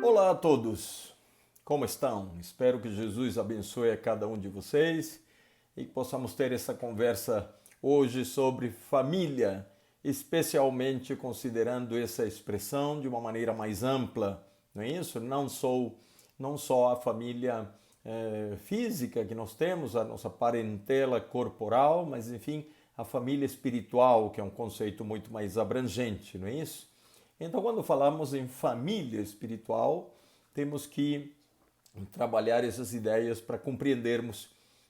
Olá a todos, como estão? Espero que Jesus abençoe a cada um de vocês e que possamos ter essa conversa hoje sobre família, especialmente considerando essa expressão de uma maneira mais ampla, não é isso? Não só a família física que nós temos, a nossa parentela corporal, mas enfim, a família espiritual, que é um conceito muito mais abrangente, não é isso? Então, quando falamos em família espiritual, temos que trabalhar essas ideias para compreendermos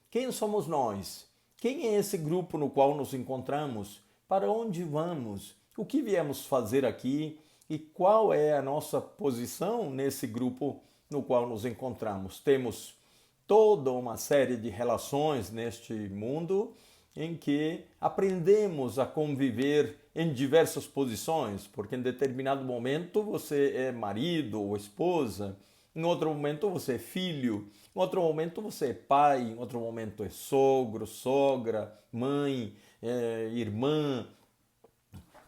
quem somos nós, quem é esse grupo no qual nos encontramos, para onde vamos, o que viemos fazer aqui e qual é a nossa posição nesse grupo no qual nos encontramos. Temos toda uma série de relações neste mundo em que aprendemos a conviver em diversas posições, porque em determinado momento você é marido ou esposa, em outro momento você é filho, em outro momento você é pai, em outro momento é sogro, sogra, mãe, irmã,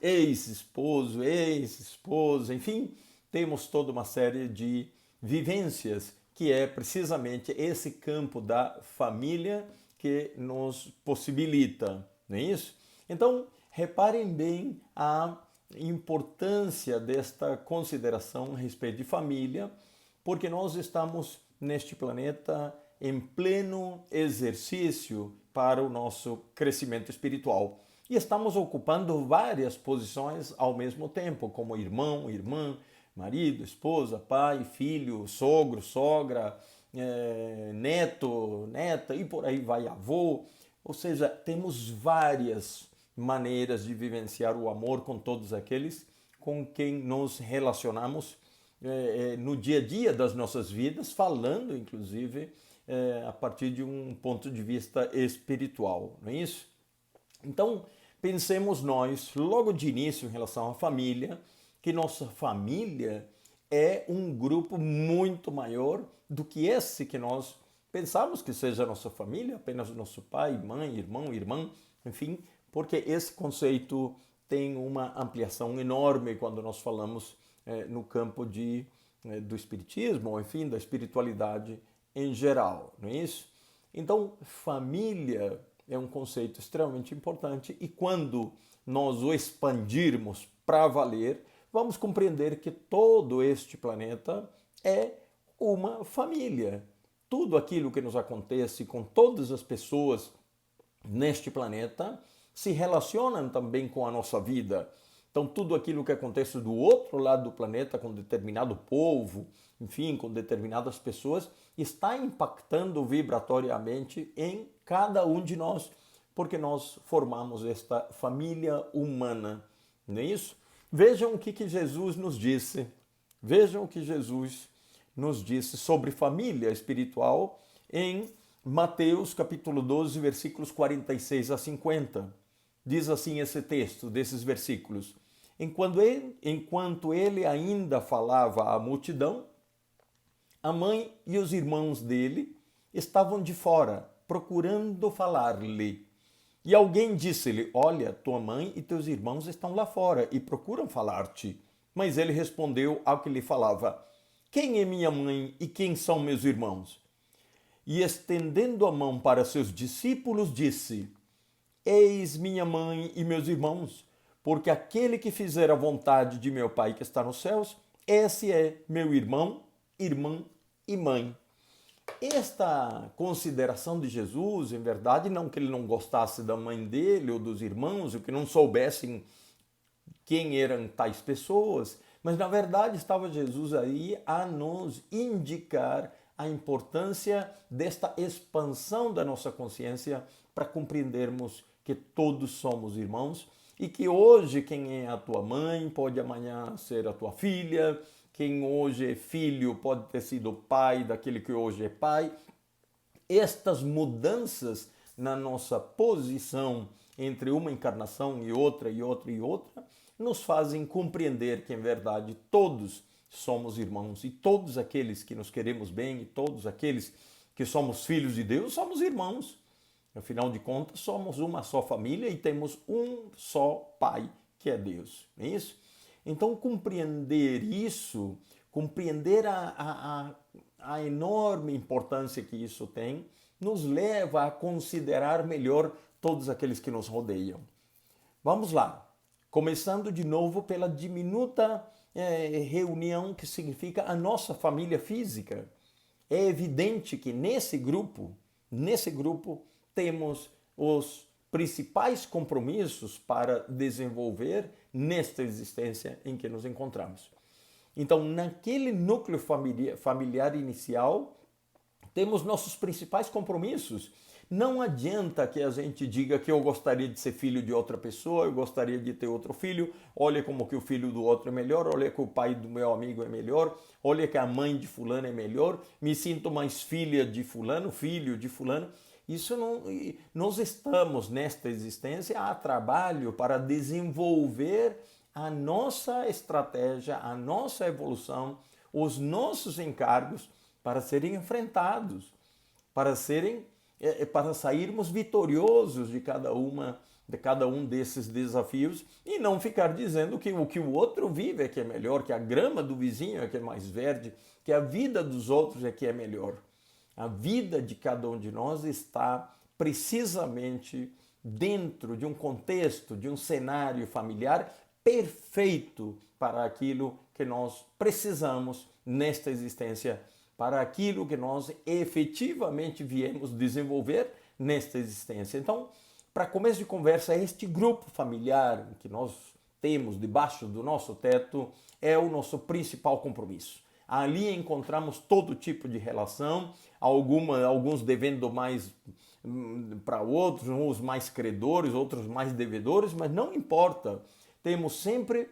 ex-esposo, ex-esposa, enfim, temos toda uma série de vivências que é precisamente esse campo da família que nos possibilita, não é isso? Então, reparem bem a importância desta consideração a respeito de família, porque nós estamos neste planeta em pleno exercício para o nosso crescimento espiritual. E estamos ocupando várias posições ao mesmo tempo, como irmão, irmã, marido, esposa, pai, filho, sogro, sogra, neto, neta e por aí vai, avô. Ou seja, temos várias maneiras de vivenciar o amor com todos aqueles com quem nos relacionamos no dia a dia das nossas vidas, falando inclusive a partir de um ponto de vista espiritual, não é isso? Então, pensemos nós, logo de início, em relação à família, que nossa família é um grupo muito maior do que esse que nós pensamos que seja a nossa família, apenas o nosso pai, mãe, irmão, irmã, enfim, porque esse conceito tem uma ampliação enorme quando nós falamos no campo do espiritismo, ou enfim, da espiritualidade em geral, não é isso? Então, família é um conceito extremamente importante e quando nós o expandirmos para valer, vamos compreender que todo este planeta é uma família. Tudo aquilo que nos acontece com todas as pessoas neste planeta se relacionam também com a nossa vida. Então, tudo aquilo que acontece do outro lado do planeta com determinado povo, enfim, com determinadas pessoas, está impactando vibratoriamente em cada um de nós, porque nós formamos esta família humana, não é isso? Vejam o que Jesus nos disse. Vejam o que Jesus nos disse sobre família espiritual em Mateus capítulo 12, versículos 46 a 50. Diz assim esse texto desses versículos: enquanto ele ainda falava à multidão, a mãe e os irmãos dele estavam de fora, procurando falar-lhe. E alguém disse-lhe: Olha, tua mãe e teus irmãos estão lá fora e procuram falar-te. Mas ele respondeu ao que lhe falava: Quem é minha mãe e quem são meus irmãos? E estendendo a mão para seus discípulos, disse: Eis minha mãe e meus irmãos, porque aquele que fizer a vontade de meu Pai que está nos céus, esse é meu irmão, irmã e mãe. Esta consideração de Jesus, em verdade, não que ele não gostasse da mãe dele ou dos irmãos, ou que não soubessem quem eram tais pessoas, mas na verdade estava Jesus aí a nos indicar a importância desta expansão da nossa consciência para compreendermos que todos somos irmãos e que hoje quem é a tua mãe pode amanhã ser a tua filha, quem hoje é filho pode ter sido pai daquele que hoje é pai. Estas mudanças na nossa posição entre uma encarnação e outra, e outra, e outra, nos fazem compreender que, em verdade, todos somos irmãos e todos aqueles que nos queremos bem e todos aqueles que somos filhos de Deus somos irmãos. Afinal de contas, somos uma só família e temos um só Pai, que é Deus. Não é isso? Então, compreender isso compreender a enorme importância que isso tem, nos leva a considerar melhor todos aqueles que nos rodeiam. Vamos lá, começando de novo pela diminuta reunião que significa a nossa família física. É evidente que nesse grupo temos os principais compromissos para desenvolver nesta existência em que nos encontramos. Então, naquele núcleo familiar inicial, temos nossos principais compromissos. Não adianta que a gente diga que eu gostaria de ser filho de outra pessoa, eu gostaria de ter outro filho, olha como que o filho do outro é melhor, olha que o pai do meu amigo é melhor, olha que a mãe de fulano é melhor, me sinto mais filha de fulano, filho de fulano. Isso não, nós estamos nesta existência a trabalho para desenvolver a nossa estratégia, a nossa evolução, os nossos encargos para serem enfrentados, para sairmos vitoriosos de cada um desses desafios e não ficar dizendo que o que o outro vive é que é melhor, que a grama do vizinho é que é mais verde, que a vida dos outros é que é melhor. A vida de cada um de nós está precisamente dentro de um contexto, de um cenário familiar perfeito para aquilo que nós precisamos nesta existência, para aquilo que nós efetivamente viemos desenvolver nesta existência. Então, para começo de conversa, este grupo familiar que nós temos debaixo do nosso teto é o nosso principal compromisso. Ali encontramos todo tipo de relação, alguns devendo mais para outros, uns mais credores, outros mais devedores, mas não importa. Temos sempre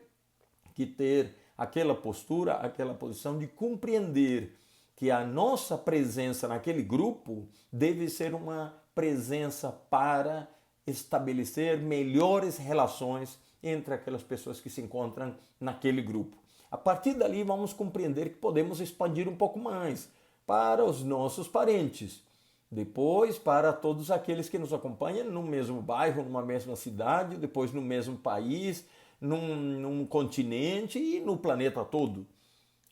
que ter aquela postura, aquela posição de compreender que a nossa presença naquele grupo deve ser uma presença para estabelecer melhores relações entre aquelas pessoas que se encontram naquele grupo. A partir dali, vamos compreender que podemos expandir um pouco mais para os nossos parentes, depois para todos aqueles que nos acompanham no mesmo bairro, numa mesma cidade, depois no mesmo país, num continente e no planeta todo.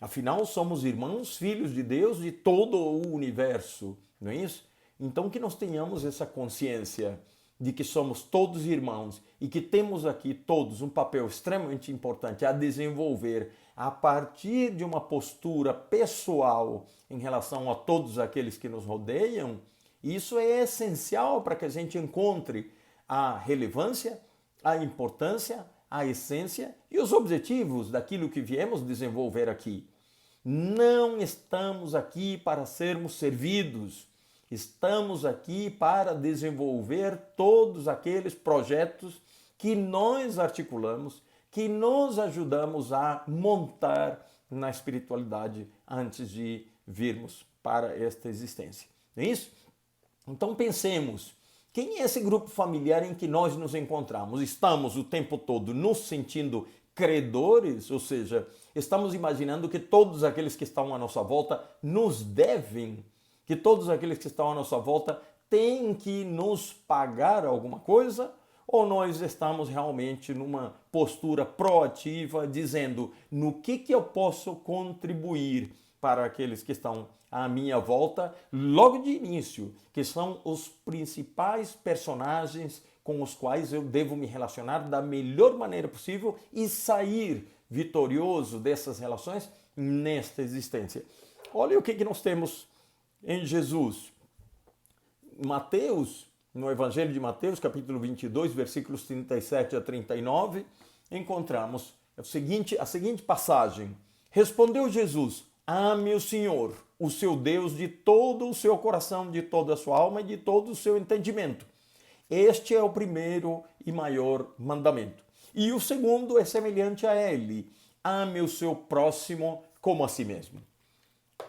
Afinal, somos irmãos, filhos de Deus de todo o universo, não é isso? Então, que nós tenhamos essa consciência de que somos todos irmãos e que temos aqui todos um papel extremamente importante a desenvolver a partir de uma postura pessoal em relação a todos aqueles que nos rodeiam. Isso é essencial para que a gente encontre a relevância, a importância, a essência e os objetivos daquilo que viemos desenvolver aqui. Não estamos aqui para sermos servidos, estamos aqui para desenvolver todos aqueles projetos que nós articulamos, que nos ajudamos a montar na espiritualidade antes de virmos para esta existência. Não é isso? Então pensemos, quem é esse grupo familiar em que nós nos encontramos? Estamos o tempo todo nos sentindo credores, ou seja, estamos imaginando que todos aqueles que estão à nossa volta nos devem, que todos aqueles que estão à nossa volta têm que nos pagar alguma coisa? Ou nós estamos realmente numa postura proativa, dizendo no que eu posso contribuir para aqueles que estão à minha volta, logo de início, que são os principais personagens com os quais eu devo me relacionar da melhor maneira possível e sair vitorioso dessas relações nesta existência. Olha o que nós temos em Jesus. Mateus, no Evangelho de Mateus, capítulo 22, versículos 37 a 39, encontramos a seguinte passagem. Respondeu Jesus: ame o Senhor, o seu Deus, de todo o seu coração, de toda a sua alma e de todo o seu entendimento. Este é o primeiro e maior mandamento. E o segundo é semelhante a ele: ame o seu próximo como a si mesmo.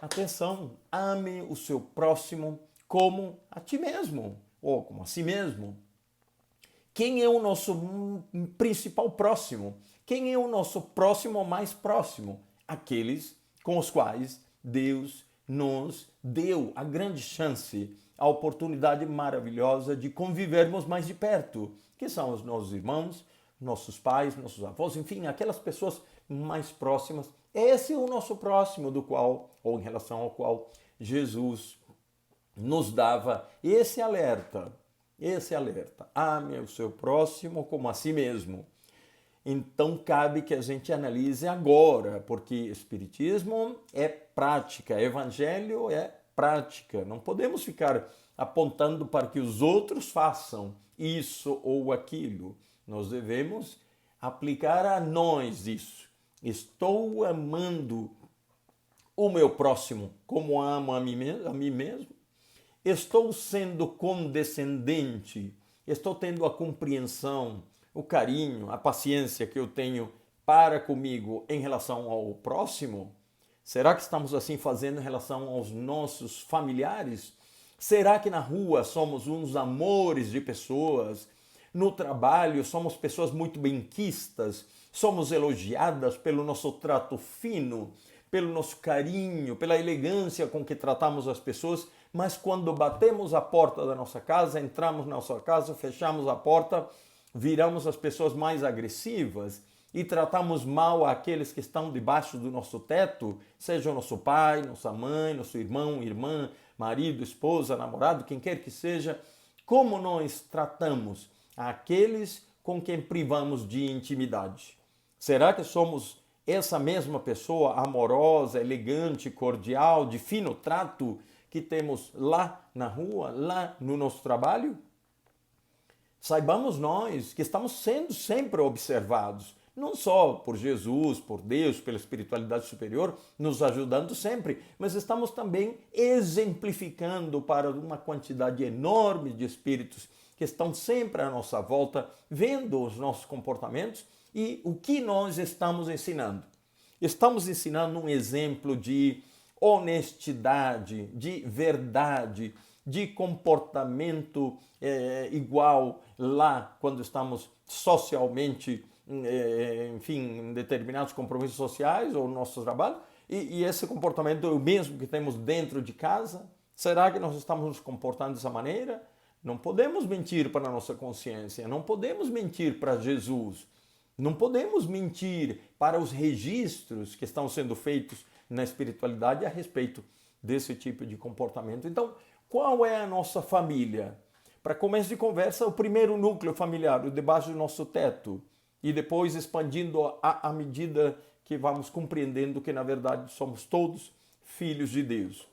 Atenção, ame o seu próximo como a ti mesmo, ou como a si mesmo. Quem é o nosso principal próximo? Quem é o nosso próximo mais próximo? Aqueles com os quais Deus nos deu a grande chance, a oportunidade maravilhosa de convivermos mais de perto, que são os nossos irmãos, nossos pais, nossos avós, enfim, aquelas pessoas mais próximas Esse é o nosso próximo, do qual, ou em relação ao qual Jesus nos dava esse alerta. Esse alerta. Ame o seu próximo como a si mesmo. Então cabe que a gente analise agora, porque Espiritismo é prática, Evangelho é prática. Não podemos ficar apontando para que os outros façam isso ou aquilo. Nós devemos aplicar a nós isso. Estou amando o meu próximo como amo a mim mesmo? Estou sendo condescendente? Estou tendo a compreensão, o carinho, a paciência que eu tenho para comigo em relação ao próximo? Será que estamos assim fazendo em relação aos nossos familiares? Será que na rua somos uns amores de pessoas? No trabalho somos pessoas muito benquistas? Somos elogiadas pelo nosso trato fino, pelo nosso carinho, pela elegância com que tratamos as pessoas, mas quando batemos a porta da nossa casa, entramos na nossa casa, fechamos a porta, viramos as pessoas mais agressivas e tratamos mal aqueles que estão debaixo do nosso teto, seja o nosso pai, nossa mãe, nosso irmão, irmã, marido, esposa, namorado, quem quer que seja. Como nós tratamos aqueles com quem privamos de intimidade? Será que somos essa mesma pessoa amorosa, elegante, cordial, de fino trato que temos lá na rua, lá no nosso trabalho? Saibamos nós que estamos sendo sempre observados, não só por Jesus, por Deus, pela espiritualidade superior, nos ajudando sempre, mas estamos também exemplificando para uma quantidade enorme de espíritos que estão sempre à nossa volta, vendo os nossos comportamentos e o que nós estamos ensinando. Estamos ensinando um exemplo de honestidade, de verdade, de comportamento igual lá quando estamos socialmente, enfim, em determinados compromissos sociais ou no nosso trabalho, e esse comportamento é o mesmo que temos dentro de casa? Será que nós estamos nos comportando dessa maneira? Não podemos mentir para a nossa consciência, não podemos mentir para Jesus, não podemos mentir para os registros que estão sendo feitos na espiritualidade a respeito desse tipo de comportamento. Então, qual é a nossa família? Para começo de conversa, o primeiro núcleo familiar, o debaixo do nosso teto, e depois expandindo à medida que vamos compreendendo que, na verdade, somos todos filhos de Deus.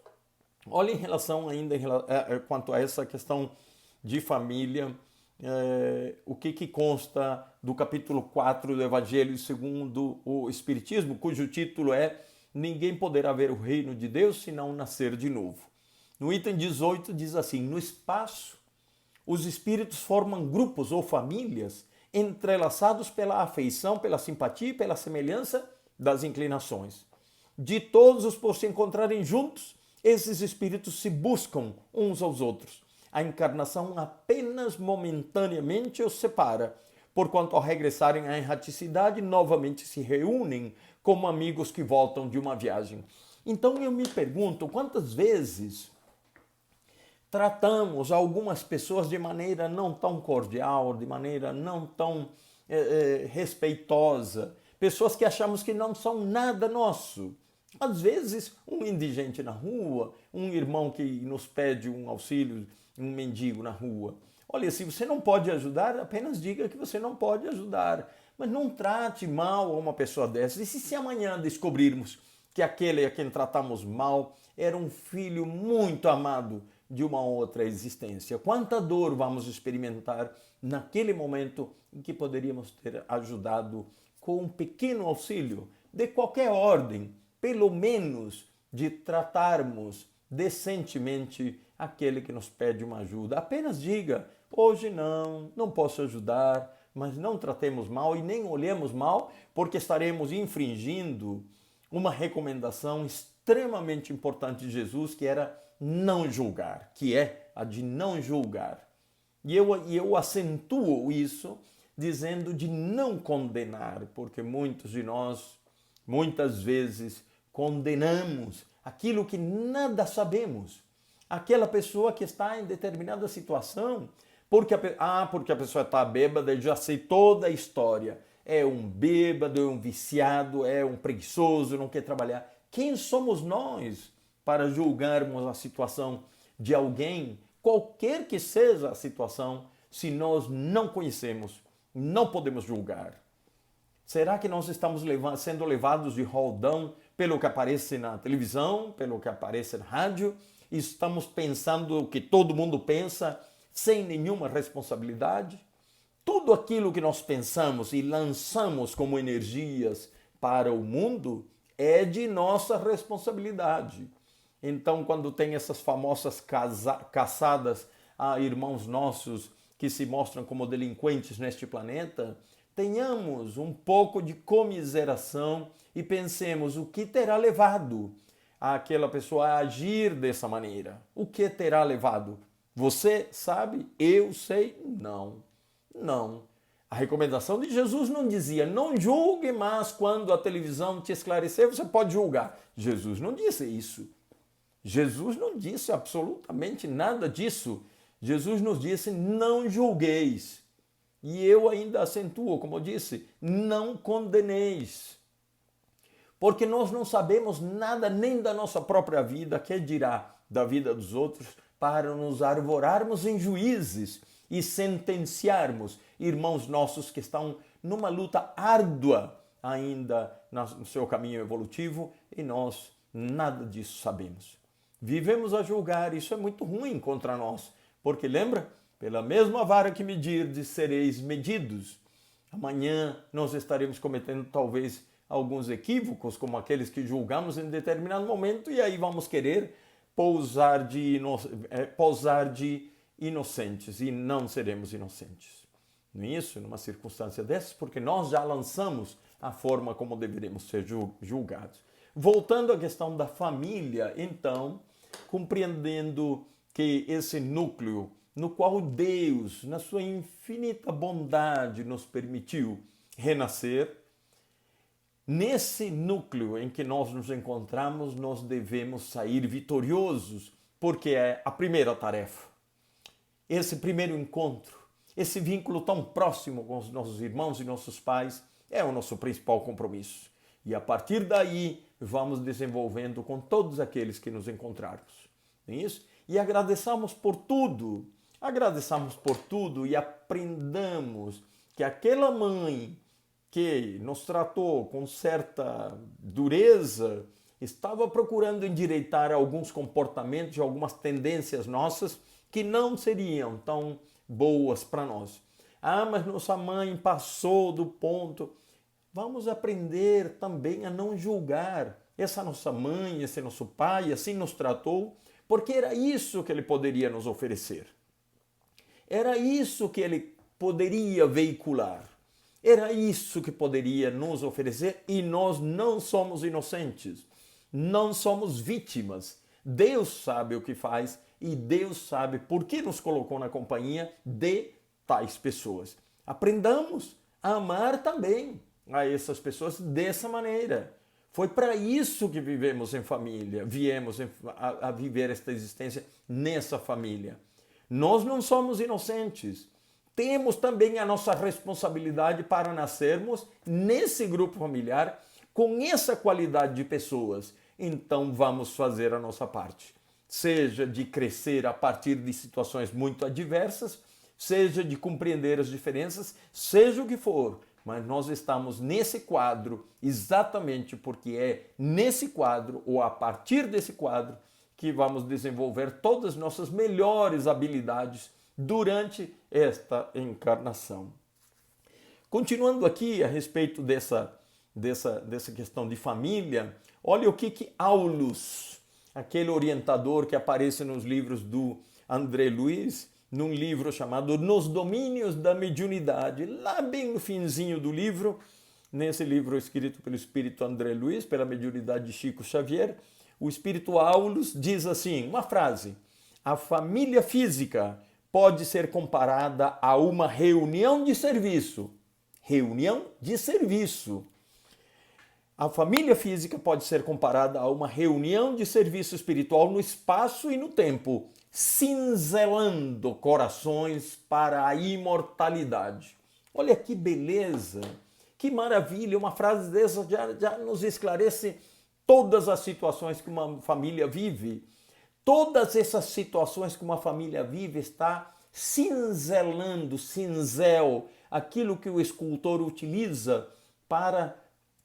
Olha, em relação ainda, quanto a essa questão de família, o que consta do capítulo 4 do Evangelho segundo o Espiritismo, cujo título é Ninguém poderá ver o reino de Deus se não nascer de novo. No item 18 diz assim: no espaço, os espíritos formam grupos ou famílias entrelaçados pela afeição, pela simpatia e pela semelhança das inclinações. De todos os por se encontrarem juntos, esses espíritos se buscam uns aos outros. A encarnação apenas momentaneamente os separa, porquanto ao regressarem à erraticidade, novamente se reúnem como amigos que voltam de uma viagem. Então eu me pergunto, quantas vezes tratamos algumas pessoas de maneira não tão cordial, de maneira não tão respeitosa, pessoas que achamos que não são nada nosso. Às vezes, um indigente na rua, um irmão que nos pede um auxílio, um mendigo na rua. Olha, se você não pode ajudar, apenas diga que você não pode ajudar. Mas não trate mal a uma pessoa dessa. E se amanhã descobrirmos que aquele a quem tratamos mal era um filho muito amado de uma outra existência? Quanta dor vamos experimentar naquele momento em que poderíamos ter ajudado com um pequeno auxílio, de qualquer ordem, pelo menos de tratarmos decentemente aquele que nos pede uma ajuda. Apenas diga, hoje não posso ajudar, mas não tratemos mal e nem olhemos mal, porque estaremos infringindo uma recomendação extremamente importante de Jesus, que era não julgar, que é a de não julgar. E eu acentuo isso dizendo de não condenar, porque muitos de nós, muitas vezes, condenamos aquilo que nada sabemos. Aquela pessoa que está em determinada situação, porque a pessoa está bêbada, eu já sei toda a história. é um bêbado, é um viciado, é um preguiçoso, não quer trabalhar. Quem somos nós para julgarmos a situação de alguém, qualquer que seja a situação, se nós não conhecemos, não podemos julgar? Será que nós estamos sendo levados de roldão pelo que aparece na televisão, pelo que aparece na rádio? Estamos pensando o que todo mundo pensa, sem nenhuma responsabilidade? Tudo aquilo que nós pensamos e lançamos como energias para o mundo é de nossa responsabilidade. Então, quando tem essas famosas caçadas a irmãos nossos que se mostram como delinquentes neste planeta, tenhamos um pouco de comiseração e pensemos o que terá levado aquela pessoa a agir dessa maneira. O que terá levado? Você sabe? Eu sei? Não. Não. A recomendação de Jesus não dizia, não julgue, mas quando a televisão te esclarecer, você pode julgar. Jesus não disse isso. Jesus não disse absolutamente nada disso. Jesus nos disse, não julgueis. E eu ainda acentuo, como eu disse, não condeneis. Porque nós não sabemos nada nem da nossa própria vida, que dirá da vida dos outros, para nos arvorarmos em juízes e sentenciarmos irmãos nossos que estão numa luta árdua ainda no seu caminho evolutivo e nós nada disso sabemos. Vivemos a julgar, isso é muito ruim contra nós, porque lembra? Pela mesma vara que medirdes, sereis medidos. Amanhã nós estaremos cometendo talvez alguns equívocos, como aqueles que julgamos em determinado momento, e aí vamos querer posar de inocentes, e não seremos inocentes. Não é isso? Numa circunstância dessas, porque nós já lançamos a forma como deveremos ser julgados. Voltando à questão da família, então, compreendendo que esse núcleo no qual Deus, na sua infinita bondade, nos permitiu renascer, nesse núcleo em que nós nos encontramos, nós devemos sair vitoriosos, porque é a primeira tarefa. Esse primeiro encontro, esse vínculo tão próximo com os nossos irmãos e nossos pais, é o nosso principal compromisso. E a partir daí, vamos desenvolvendo com todos aqueles que nos encontrarmos. Não é isso? E agradeçamos por tudo e aprendamos que aquela mãe que nos tratou com certa dureza estava procurando endireitar alguns comportamentos e algumas tendências nossas que não seriam tão boas para nós. Ah, mas nossa mãe passou do ponto. Vamos aprender também a não julgar essa nossa mãe, esse nosso pai, assim nos tratou, porque era isso que ele poderia nos oferecer. Era isso que ele poderia veicular. Era isso que poderia nos oferecer e nós não somos inocentes. Não somos vítimas. Deus sabe o que faz e Deus sabe por que nos colocou na companhia de tais pessoas. Aprendamos a amar também a essas pessoas dessa maneira. Foi para isso que vivemos em família, viemos a viver esta existência nessa família. Nós não somos inocentes. Temos também a nossa responsabilidade para nascermos nesse grupo familiar com essa qualidade de pessoas. Então vamos fazer a nossa parte. Seja de crescer a partir de situações muito adversas, seja de compreender as diferenças, seja o que for. Mas nós estamos nesse quadro exatamente porque é nesse quadro ou a partir desse quadro que vamos desenvolver todas as nossas melhores habilidades durante esta encarnação. Continuando aqui a respeito dessa questão de família, olha o que Aulus, aquele orientador que aparece nos livros do André Luiz, num livro chamado Nos Domínios da Mediunidade, lá bem no finzinho do livro, nesse livro escrito pelo espírito André Luiz, pela mediunidade de Chico Xavier, o espírito Aulus diz assim, uma frase: a família física pode ser comparada a uma reunião de serviço. Reunião de serviço. A família física pode ser comparada a uma reunião de serviço espiritual no espaço e no tempo, cinzelando corações para a imortalidade. Olha que beleza Que maravilha, uma frase dessa já nos esclarece todas as situações que uma família vive. Todas essas situações que uma família vive está cinzelando, cinzel, aquilo que o escultor utiliza para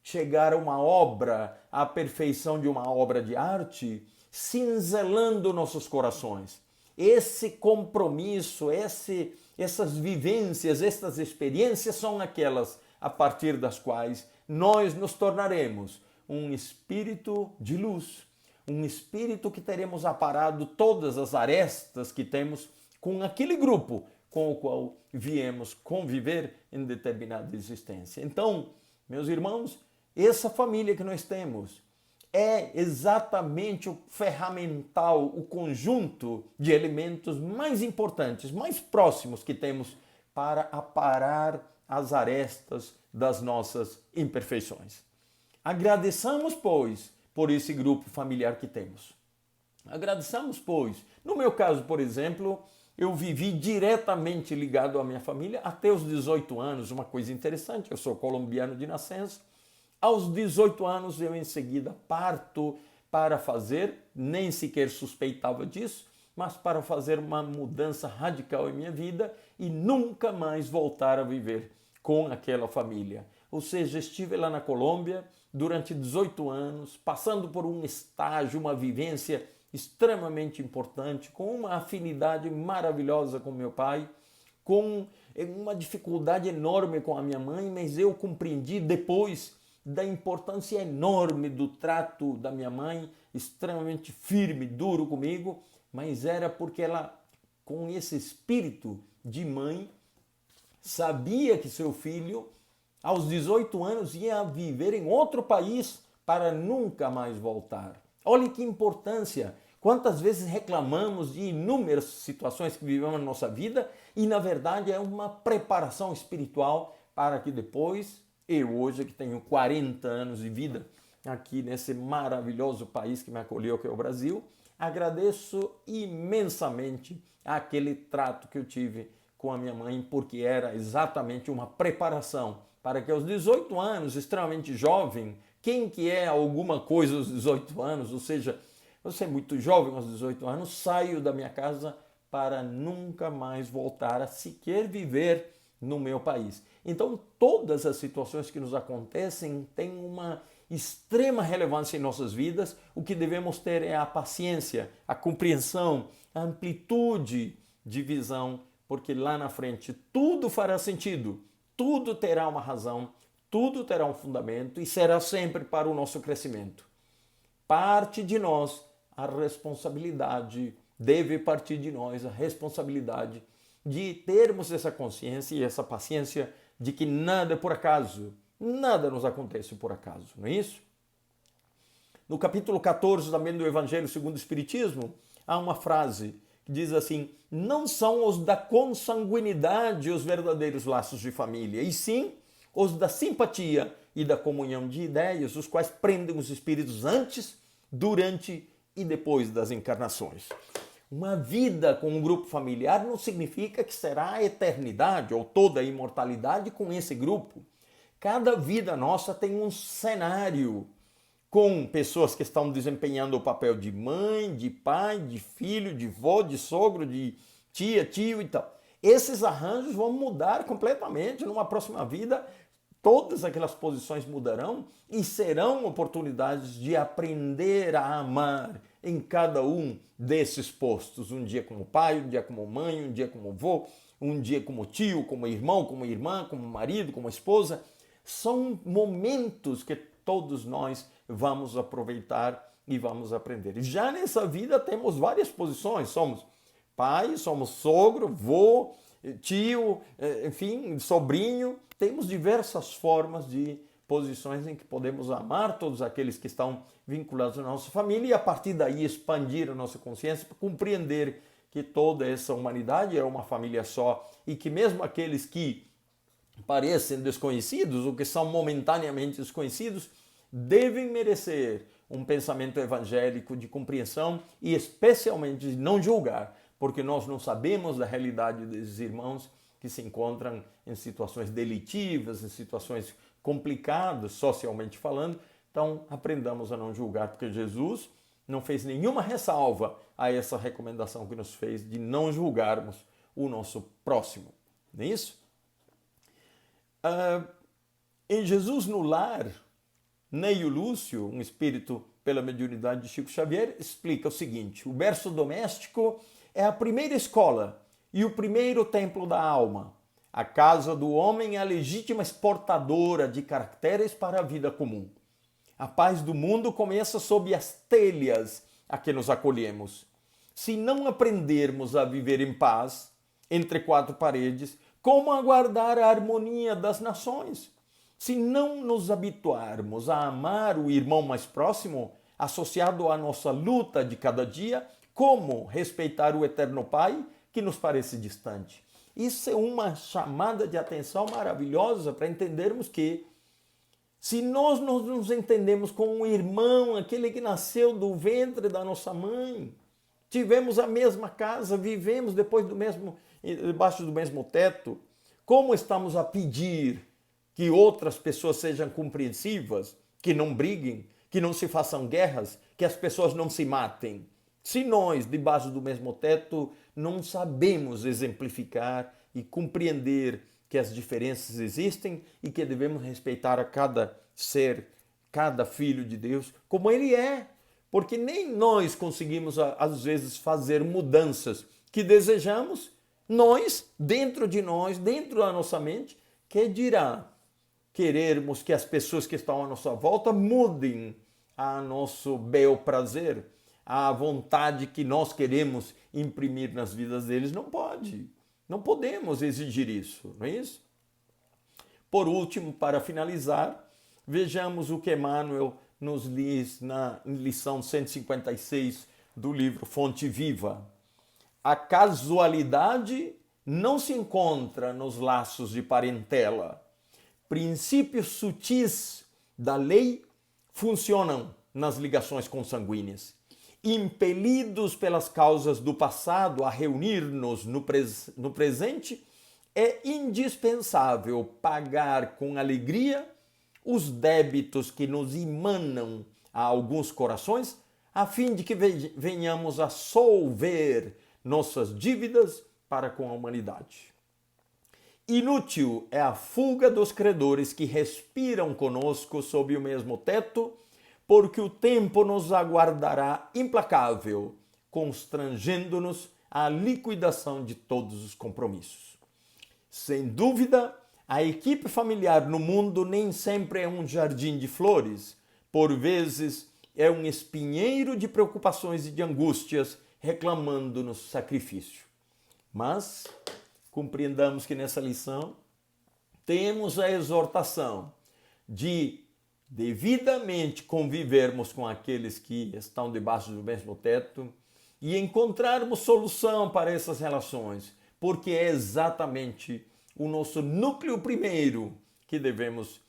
chegar a uma obra, à perfeição de uma obra de arte, cinzelando nossos corações. Esse compromisso, essas vivências, essas experiências são aquelas a partir das quais nós nos tornaremos um espírito de luz, um espírito que teremos aparado todas as arestas que temos com aquele grupo com o qual viemos conviver em determinada existência. Então, meus irmãos, essa família que nós temos é exatamente o ferramental, o conjunto de elementos mais importantes, mais próximos que temos para aparar as arestas das nossas imperfeições. Agradeçamos, pois, por esse grupo familiar que temos. Agradeçamos, pois. No meu caso, por exemplo, eu vivi diretamente ligado à minha família até os 18 anos. Uma coisa interessante, eu sou colombiano de nascença. Aos 18 anos, eu em seguida parto para fazer, nem sequer suspeitava disso, mas para fazer uma mudança radical em minha vida e nunca mais voltar a viver com aquela família. Ou seja, estive lá na Colômbia durante 18 anos, passando por um estágio, uma vivência extremamente importante, com uma afinidade maravilhosa com meu pai, com uma dificuldade enorme com a minha mãe, mas eu compreendi depois da importância enorme do trato da minha mãe, extremamente firme, duro comigo, mas era porque ela, com esse espírito de mãe, sabia que seu filho, aos 18 anos, ia viver em outro país para nunca mais voltar. Olha que importância! Quantas vezes reclamamos de inúmeras situações que vivemos na nossa vida e, na verdade, é uma preparação espiritual para que depois, eu hoje que tenho 40 anos de vida aqui nesse maravilhoso país que me acolheu, que é o Brasil, agradeço imensamente aquele trato que eu tive com a minha mãe, porque era exatamente uma preparação para que aos 18 anos, extremamente jovem, quem que é alguma coisa aos 18 anos, ou seja, você é muito jovem aos 18 anos, saio da minha casa para nunca mais voltar a sequer viver no meu país. Então, todas as situações que nos acontecem têm uma extrema relevância em nossas vidas. O que devemos ter é a paciência, a compreensão, a amplitude de visão, porque lá na frente tudo fará sentido, tudo terá uma razão, tudo terá um fundamento e será sempre para o nosso crescimento. Parte de nós a responsabilidade, deve partir de nós a responsabilidade de termos essa consciência e essa paciência de que nada é por acaso, nada nos acontece por acaso, não é isso? No capítulo 14 também do Evangelho segundo o Espiritismo, há uma frase que diz assim: não são os da consanguinidade os verdadeiros laços de família, e sim os da simpatia e da comunhão de ideias, os quais prendem os espíritos antes, durante e depois das encarnações. Uma vida com um grupo familiar não significa que será a eternidade ou toda a imortalidade com esse grupo. Cada vida nossa tem um cenário com pessoas que estão desempenhando o papel de mãe, de pai, de filho, de avô, de sogro, de tia, tio e tal. Esses arranjos vão mudar completamente numa próxima vida. Todas aquelas posições mudarão e serão oportunidades de aprender a amar em cada um desses postos. Um dia como pai, um dia como mãe, um dia como avô, um dia como tio, como irmão, como irmã, como marido, como esposa. São momentos que todos nós vamos aproveitar e vamos aprender. Já nessa vida temos várias posições. Somos pai, somos sogro, avô, tio, enfim, sobrinho. Temos diversas formas de posições em que podemos amar todos aqueles que estão vinculados à nossa família e a partir daí expandir a nossa consciência para compreender que toda essa humanidade é uma família só e que mesmo aqueles que parecem desconhecidos ou que são momentaneamente desconhecidos devem merecer um pensamento evangélico de compreensão e especialmente de não julgar, porque nós não sabemos da realidade desses irmãos que se encontram em situações delitivas, em situações complicadas, socialmente falando. Então, aprendamos a não julgar, porque Jesus não fez nenhuma ressalva a essa recomendação que nos fez de não julgarmos o nosso próximo. Não é isso? Em Jesus no Lar, Neio Lúcio, um espírito pela mediunidade de Chico Xavier, explica o seguinte: o berço doméstico é a primeira escola e o primeiro templo da alma. A casa do homem é a legítima exportadora de caracteres para a vida comum. A paz do mundo começa sob as telhas a que nos acolhemos. Se não aprendermos a viver em paz, entre quatro paredes, como aguardar a harmonia das nações? Se não nos habituarmos a amar o irmão mais próximo, associado à nossa luta de cada dia, como respeitar o eterno Pai que nos parece distante? Isso é uma chamada de atenção maravilhosa para entendermos que, se nós não nos entendemos com um irmão, aquele que nasceu do ventre da nossa mãe, tivemos a mesma casa, vivemos debaixo do mesmo teto, como estamos a pedir que outras pessoas sejam compreensivas, que não briguem, que não se façam guerras, que as pessoas não se matem? Se nós, debaixo do mesmo teto, não sabemos exemplificar e compreender que as diferenças existem e que devemos respeitar a cada ser, cada filho de Deus, como ele é. Porque nem nós conseguimos, às vezes, fazer mudanças que desejamos, nós, dentro de nós, dentro da nossa mente, que dirá querermos que as pessoas que estão à nossa volta mudem a nosso bel prazer, a vontade que nós queremos imprimir nas vidas deles. Não pode. Não podemos exigir isso, não é isso? Por último, para finalizar, vejamos o que Emmanuel nos diz na lição 156 do livro Fonte Viva. A casualidade não se encontra nos laços de parentela. Princípios sutis da lei funcionam nas ligações consanguíneas. Impelidos pelas causas do passado a reunir-nos no presente, é indispensável pagar com alegria os débitos que nos emanam a alguns corações, a fim de que venhamos a solver nossas dívidas para com a humanidade. Inútil é a fuga dos credores que respiram conosco sob o mesmo teto, porque o tempo nos aguardará implacável, constrangendo-nos à liquidação de todos os compromissos. Sem dúvida, a equipe familiar no mundo nem sempre é um jardim de flores, por vezes é um espinheiro de preocupações e de angústias, reclamando-nos sacrifício. Mas compreendamos que nessa lição temos a exortação de devidamente convivermos com aqueles que estão debaixo do mesmo teto e encontrarmos solução para essas relações, porque é exatamente o nosso núcleo primeiro que devemos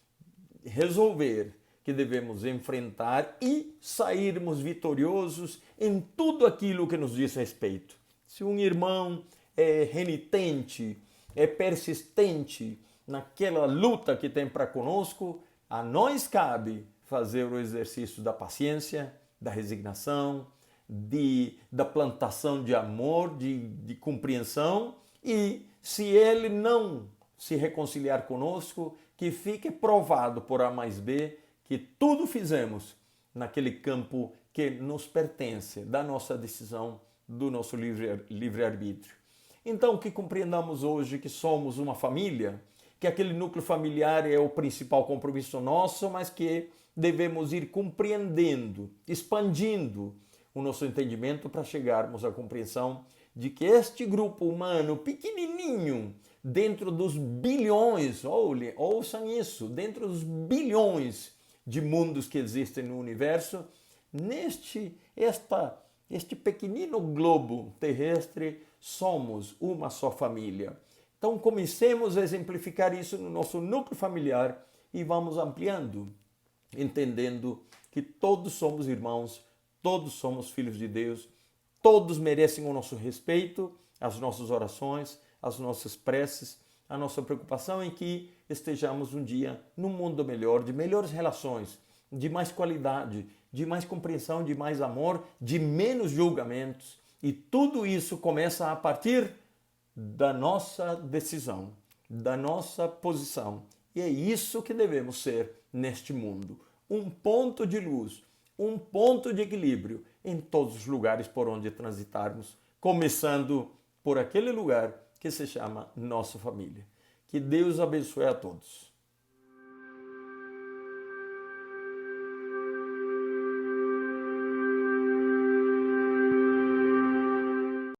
resolver, que devemos enfrentar e sairmos vitoriosos em tudo aquilo que nos diz respeito. Se um irmão é renitente, é persistente naquela luta que tem para conosco, a nós cabe fazer o exercício da paciência, da resignação, da plantação de amor, de compreensão, e se ele não se reconciliar conosco, que fique provado por A mais B que tudo fizemos naquele campo que nos pertence, da nossa decisão, do nosso livre-arbítrio. Então, que compreendamos hoje que somos uma família, que aquele núcleo familiar é o principal compromisso nosso, mas que devemos ir compreendendo, expandindo o nosso entendimento para chegarmos à compreensão de que este grupo humano pequenininho, dentro dos bilhões, ouçam isso, dentro dos bilhões de mundos que existem no universo, este pequenino globo terrestre, somos uma só família. Então comecemos a exemplificar isso no nosso núcleo familiar e vamos ampliando, entendendo que todos somos irmãos, todos somos filhos de Deus, todos merecem o nosso respeito, as nossas orações, as nossas preces, a nossa preocupação é que estejamos um dia num mundo melhor, de melhores relações, de mais qualidade, de mais compreensão, de mais amor, de menos julgamentos. E tudo isso começa a partir da nossa decisão, da nossa posição. E é isso que devemos ser neste mundo. Um ponto de luz, um ponto de equilíbrio em todos os lugares por onde transitarmos, começando por aquele lugar que se chama nossa família. Que Deus abençoe a todos.